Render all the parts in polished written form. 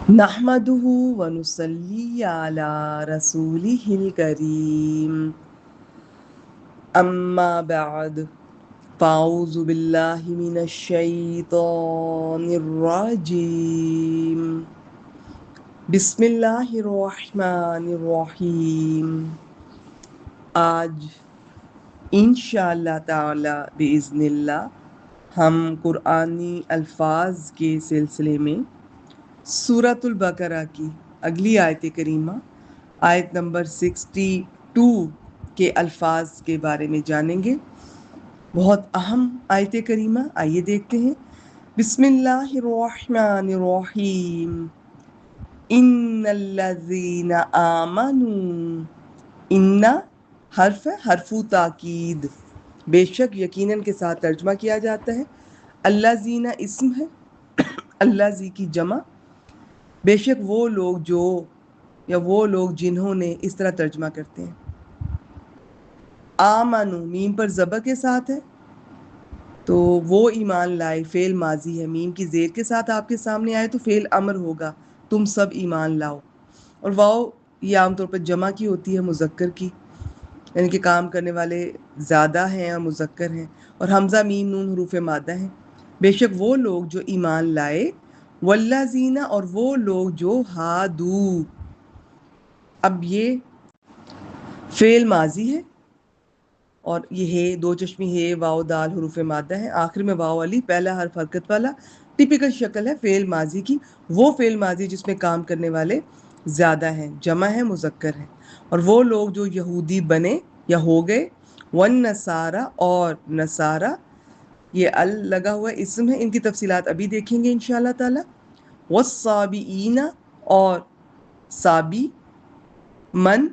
نحمده ونصلي على رسوله الكريم أما بعد فأعوذ بالله من الشيطان الرجيم بسم الله الرحمن الرحيم آج انشاءاللہ تعالی بإذن اللہ ہم قرآنی الفاظ کے سلسلے میں سورۃ البقرہ کی اگلی آیت کریمہ آیت نمبر 62 کے الفاظ کے بارے میں جانیں گے۔ بہت اہم آیت کریمہ، آئیے دیکھتے ہیں۔ بسم اللہ الرحمن الرحیم ان الذین آمنوا، ان حرف ہے، حرف تاکید، بے شک یقیناً کے ساتھ ترجمہ کیا جاتا ہے۔ الذین اسم ہے، الذی کی جمع، بے شک وہ لوگ جو یا وہ لوگ جنہوں نے، اس طرح ترجمہ کرتے ہیں۔ آمنو میم پر زبر کے ساتھ ہے تو وہ ایمان لائے، فعل ماضی ہے، میم کی زیر کے ساتھ آپ کے سامنے آئے تو فعل امر ہوگا، تم سب ایمان لاؤ۔ اور واو یہ عام طور پر جمع کی ہوتی ہے، مذکر کی، یعنی کہ کام کرنے والے زیادہ ہیں اور مذکر ہیں۔ اور حمزہ میم نون حروف مادہ ہیں۔ بے شک وہ لوگ جو ایمان لائے، والذین اور وہ لوگ جو ہادو، اب یہ فعل ماضی ہے اور یہ ہے دو چشمی ہے، واو دال حروف مادہ ہے، آخر میں واو علی، پہلا حرف حرکت والا، ٹپیکل شکل ہے فعل ماضی کی، وہ فعل ماضی جس میں کام کرنے والے زیادہ ہیں، جمع ہے، مذکر ہے۔ اور وہ لوگ جو یہودی بنے یا ہو گئے، والنصارى اور نصارہ، یہ ال لگا ہوا اسم ہے، ان کی تفصیلات ابھی دیکھیں گے انشاءاللہ تعالی۔ والصابئین اور صابی، من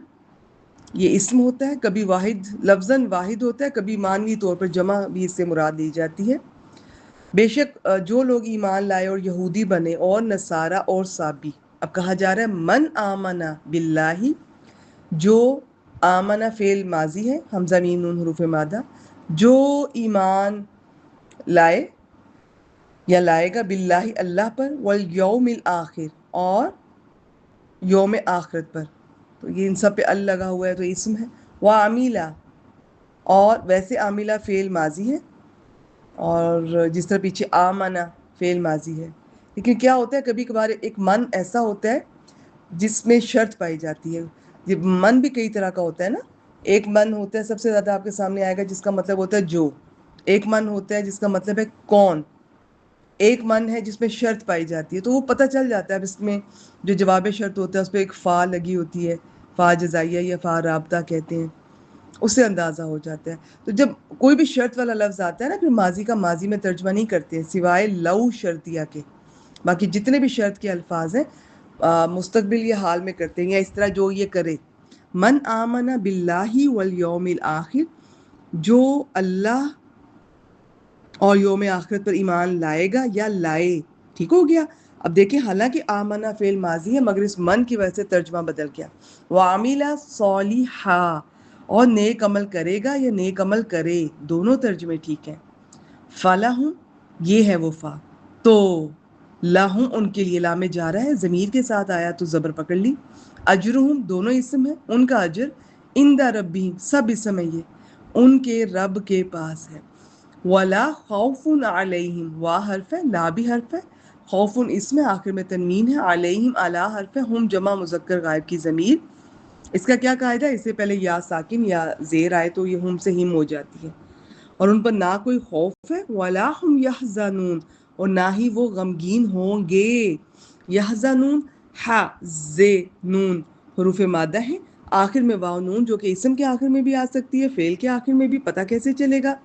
یہ اسم ہوتا ہے، کبھی واحد لفظاً واحد ہوتا ہے، کبھی معنوی طور پر جمع بھی اس سے مراد لی جاتی ہے۔ بے شک جو لوگ ایمان لائے اور یہودی بنے، اور نصارہ اور صابی، اب کہا جا رہا ہے من آمنا باللہ، جو آمنا فعل ماضی ہے، حمزہ میم نون حروف مادہ، جو ایمان لائے یا لائے گا، باللہ اللہ پر، والیوم الآخر اور یوم آخرت پر، تو یہ ان سب پہ ال لگا ہوا ہے تو اسم ہے۔ وعمیلا اور ویسے عاملہ فعل ماضی ہے، اور جس طرح پیچھے آمنا فعل ماضی ہے، لیکن کیا ہوتا ہے کبھی کبھار ایک من ایسا ہوتا ہے جس میں شرط پائی جاتی ہے۔ یہ من بھی کئی طرح کا ہوتا ہے نا، ایک من ہوتا ہے سب سے زیادہ آپ کے سامنے آئے گا جس کا مطلب ہوتا ہے جو، ایک من ہوتا ہے جس کا مطلب ہے کون، ایک من ہے جس میں شرط پائی جاتی ہے، تو وہ پتہ چل جاتا ہے۔ اب اس میں جو جواب شرط ہوتا ہے اس پہ ایک فا لگی ہوتی ہے، فا جزائیہ یا فا رابطہ کہتے ہیں، اس سے اندازہ ہو جاتا ہے۔ تو جب کوئی بھی شرط والا لفظ آتا ہے نا، پھر ماضی کا ماضی میں ترجمہ نہیں کرتے ہیں سوائے لو شرطیہ کے، باقی جتنے بھی شرط کے الفاظ ہیں مستقبل یا حال میں کرتے ہیں، یا اس طرح جو یہ کرے۔ من آمن باللہ والیوم الآخر، جو اللہ اور یوم آخرت پر ایمان لائے گا یا لائے، ٹھیک ہو گیا۔ اب دیکھیں حالانکہ آمنہ فعل ماضی ہے مگر اس من کی وجہ سے ترجمہ بدل گیا۔ وعمل صالحا، اور نیک عمل کرے گا یا نیک عمل کرے، دونوں ترجمے ٹھیک ہیں۔ فلہم یہ ہے وہ فا، تو لہم ان کے لیے، لام جا رہا ہے ضمیر کے ساتھ آیا تو زبر پکڑ لی، اجرہم دونوں اسم ہے، ان کا اجر، عند ربہم سب اسم ہے، یہ ان کے رب کے پاس ہے۔ ولا خوف علیہم، وا حرف ہے، لا بھی حرف ہے، خوف اسم ہے، آخر میں تنوین ہے، علیہم اعلی حرف ہے، ہم جمع مذکر غائب کی ضمیر، اس کا کیا قاعدہ ہے، اس سے پہلے یا ساکن یا زیر آئے تو یہ ہم سے ہم ہو جاتی ہے، اور ان پر نہ کوئی خوف ہے، ولا ہم یحزنون، اور نہ ہی وہ غمگین ہوں گے۔ یحزنون ح ز نون حروف مادہ ہیں، آخر میں واو نون جو کہ اسم کے آخر میں بھی آ سکتی ہے، فعل کے آخر میں بھی، پتہ کیسے چلے گا؟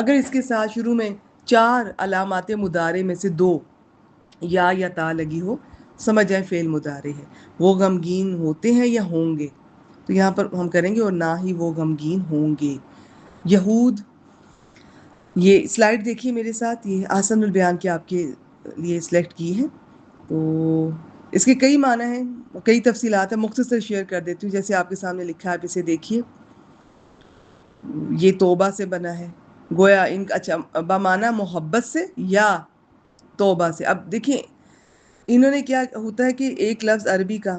اگر اس کے ساتھ شروع میں 4 علامات مضارع میں سے 2 یا تا لگی ہو، سمجھ جائیں فعل مضارع ہے، وہ غمگین ہوتے ہیں یا ہوں گے، تو یہاں پر ہم کریں گے اور نہ ہی وہ غمگین ہوں گے۔ یہود، یہ سلائیڈ دیکھیے میرے ساتھ، یہ احسن البیان کے آپ کے لیے سلیکٹ کی ہے، تو اس کے کئی معنی ہیں، کئی تفصیلات ہیں، مختصر شیئر کر دیتی ہوں، جیسے آپ کے سامنے لکھا ہے، آپ اسے دیکھیے۔ یہ توبہ سے بنا ہے، گویا ان کا اچھا بمعنی محبت سے یا توبہ سے۔ اب دیکھیں انہوں نے کیا ہوتا ہے کہ ایک لفظ عربی کا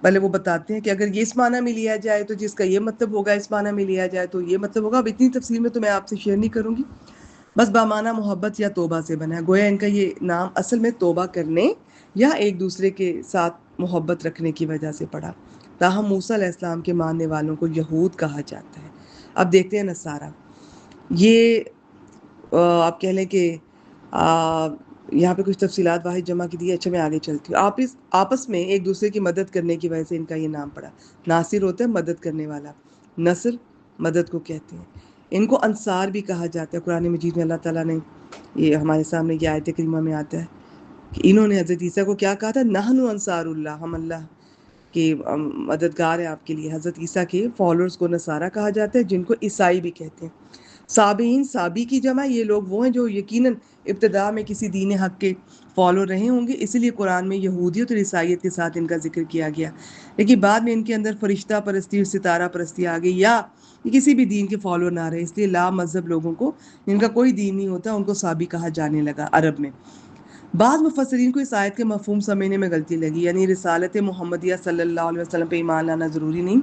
پہلے وہ بتاتے ہیں کہ اگر یہ اس معنی میں لیا جائے تو جس کا یہ مطلب ہوگا، اس معنی میں لیا جائے تو یہ مطلب ہوگا. اب اتنی تفصیل میں تو میں آپ سے شیئر نہیں کروں گی. بس بامانہ محبت یا توبہ سے بنا ہے. گویا ان کا یہ نام اصل میں توبہ کرنے یا ایک دوسرے کے ساتھ محبت رکھنے کی وجہ سے پڑا. تاہم موسیٰ علیہ السلام کے ماننے والوں کو یہود کہا جاتا ہے. اب دیکھتے ہیں نصارہ. یہ آپ کہہ لیں کہ یہاں پہ کچھ تفصیلات واحد جمع کی دی ہے. اچھا میں آگے چلتی ہوں. آپس میں ایک دوسرے کی مدد کرنے کی وجہ سے ان کا یہ نام پڑا. ناصر ہوتا ہے مدد کرنے والا، نصر مدد کو کہتے ہیں. ان کو انصار بھی کہا جاتا ہے. قرآن مجید میں اللہ تعالیٰ نے یہ ہمارے سامنے یہ آیت کریمہ میں آتا ہے کہ انہوں نے حضرت عیسیٰ کو کیا کہا تھا؟ نحن انصار اللہ، ہم اللہ کے مددگار ہیں آپ کے لیے. حضرت عیسیٰ کے فالوورز کو نصارہ کہا جاتا ہے، جن کو عیسائی بھی کہتے ہیں. صابئین، صابی کی جمع، یہ لوگ وہ ہیں جو یقیناً ابتدا میں کسی دین حق کے فالو رہے ہوں گے، اسی لیے قرآن میں یہودیت اور عیسائیت کے ساتھ ان کا ذکر کیا گیا. لیکن بعد میں ان کے اندر فرشتہ پرستی اور ستارہ پرستی آ گئی، یا یہ کسی بھی دین کے فالو نہ رہے، اس لیے لا مذہب لوگوں کو، جن کا کوئی دین نہیں ہوتا، ان کو صابی کہا جانے لگا عرب میں. بعض مفسرین کو اس آیت کے مفہوم سمجھنے میں غلطی لگی، یعنی رسالت محمدیہ صلی اللہ علیہ وسلم پہ ایمان لانا ضروری نہیں،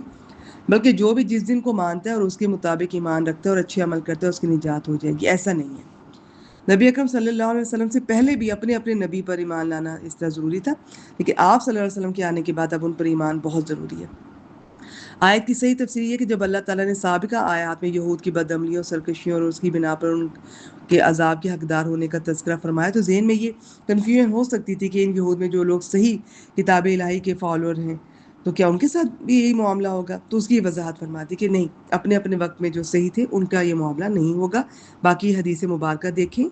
بلکہ جو بھی جس دن کو مانتا ہے اور اس کے مطابق ایمان رکھتا ہے اور اچھے عمل کرتا ہے اس کی نجات ہو جائے گی. ایسا نہیں ہے. نبی اکرم صلی اللہ علیہ وسلم سے پہلے بھی اپنے اپنے نبی پر ایمان لانا اس طرح ضروری تھا، لیکن آپ صلی اللہ علیہ وسلم کے آنے کے بعد اب ان پر ایمان بہت ضروری ہے. آیت کی صحیح تفسیر یہ ہے کہ جب اللہ تعالیٰ نے سابقہ آیات میں یہود کی بدعملیوں اور سرکشیوں اور اس کی بنا پر ان کے عذاب کے حقدار ہونے کا تذکرہ فرمایا، تو ذہن میں یہ کنفیوژن ہو سکتی تھی کہ ان یہود میں جو لوگ صحیح کتاب الہی کے فالوور ہیں تو کیا ان کے ساتھ بھی یہی معاملہ ہوگا؟ تو اس کی وضاحت فرماتی کہ نہیں، اپنے اپنے وقت میں جو صحیح تھے ان کا یہ معاملہ نہیں ہوگا. باقی حدیث مبارکہ دیکھیں